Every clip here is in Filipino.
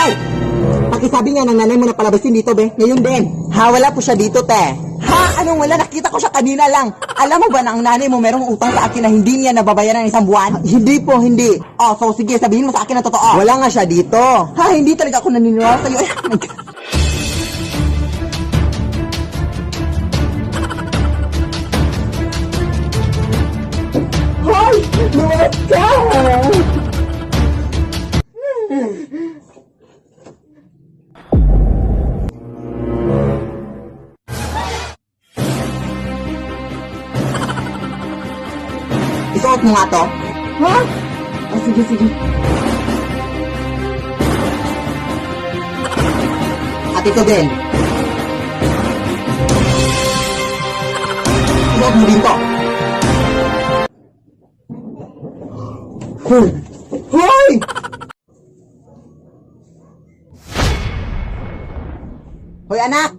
Nay! Pakisabi nga ng nanay mo na palabasin dito, be. Ngayon din. Ha, wala po siya dito, te. Ha? Anong wala? Nakita ko siya kanina lang. Alam mo ba na ang nanay mo merong utang sa akin na hindi niya nababayaran ng isang buwan? Hindi po, hindi. Oh, so sige, sabihin mo sa akin na totoo. Wala nga siya dito. Ha, hindi talaga ako naniniwala sa'yo. Hoy! Luwas ka! Isuot mo nga to? Ha? Oh, sige, sige. At ito din. Isuot mo din to. Hoy! Hoy! Hoy, anak!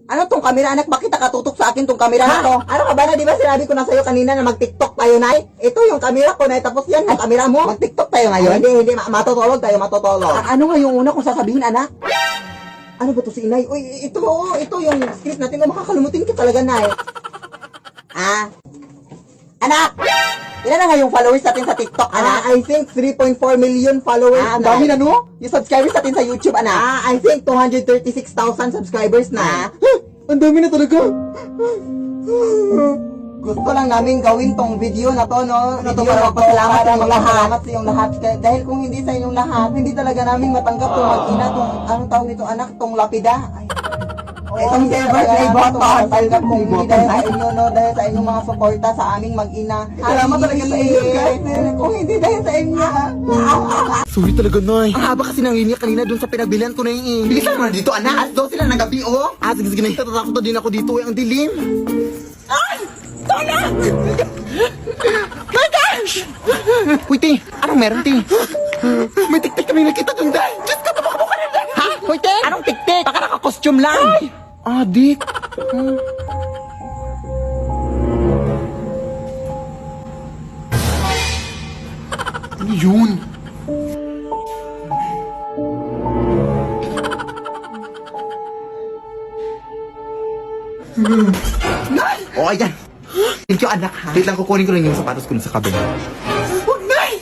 Ano tong kamera, anak? Bakit nakatutok sa akin tong kamera na to? Ano ka ba na? Di ba sinabi ko na sa'yo kanina na mag-tiktok tayo, Nay? Ito yung kamera ko, Nay. Tapos yan yung kamera mo. Mag-tiktok tayo ngayon? Hindi. Matutulog tayo, matutulog. Ano nga yung una kong sasabihin, anak? Ano ba to si Inay? Uy, ito yung script natin. Makakalimutin ka talaga, Nay. Anak! Ilan na nga yung followers natin sa TikTok, anak? I think 3.4 million followers. Ang dami na, no? Yung subscribers natin sa YouTube, anak? I think 236,000 subscribers na. Ang dami na talaga. Gusto lang namin gawin tong video na to, no? Video na pasalamat sa inyong lahat. Salamat sa inyong lahat. Dahil kung hindi sa inyong lahat, hindi talaga namin matanggap tong mag-ina, tong, anong tawag nito, anak, tong lapida. Itong birthday button. Tanggap kong hindi dahil sa inyo, no? Dahil sa inyong mga suporta sa aming mag-ina. Salamat talaga sa inyo, guys. Kung hindi dahil sa inyo. Sorry talaga, Nay. Ang haba kasi ng linya kanina dun sa pinagbilihan ko na yung bilisan mo na dito, anak. Daw sila ng gabi, oh. Sige, natatakot na din ako dito. Ang dilim. Ay! Tona! My gosh! Uy, te. Anong meron, te? May tiktik kami nakita dun, Day. Diyos ka, tabaka ka rin, Day. Ha? Hoy, te! Anong tiktik? Baka naka-costume lang. Ay! Adik. Ano yun? Nay! Oh, ayan. Thank you, anak, ha? Wait lang, kukunin ko lang yung sapatos ko sa kabila. Huwag, Nay!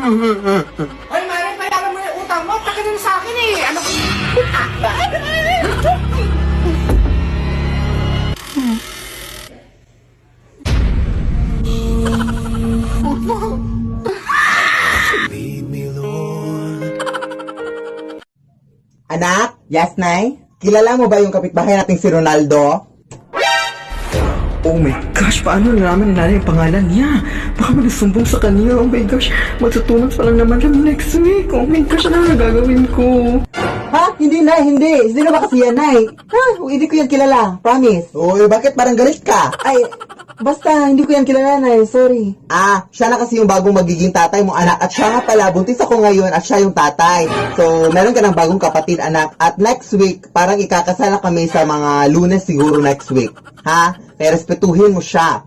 Hoy, Mare, bayaran mo yung utang mo. Taka na sa akin eh. Ano? Anak? Yes, Nay? Kilala mo ba yung kapitbahay nating si Ronaldo? Oh my gosh, paano nalaman ni nanay yung pangalan niya? Baka magsumbong sa kanya. Oh my gosh, magtutunan pa lang naman kami next week. Oh my gosh, ano ang gagawin ko? Ha? Hindi, Nay, hindi. Sino ba kasi yan, Nay? Ha? Hindi ko yan kilala. Promise. Uy, bakit parang galit ka? Ay, basta, hindi ko yan kilala, Nay. Sorry. Siya na kasi yung bagong magiging tatay mo, anak. At siya nga pala, buntis ako ngayon at siya yung tatay. So, meron ka ng bagong kapatid, anak. At next week, parang ikakasala kami sa mga Lunes siguro next week. Ha? Kaya respetuhin mo siya.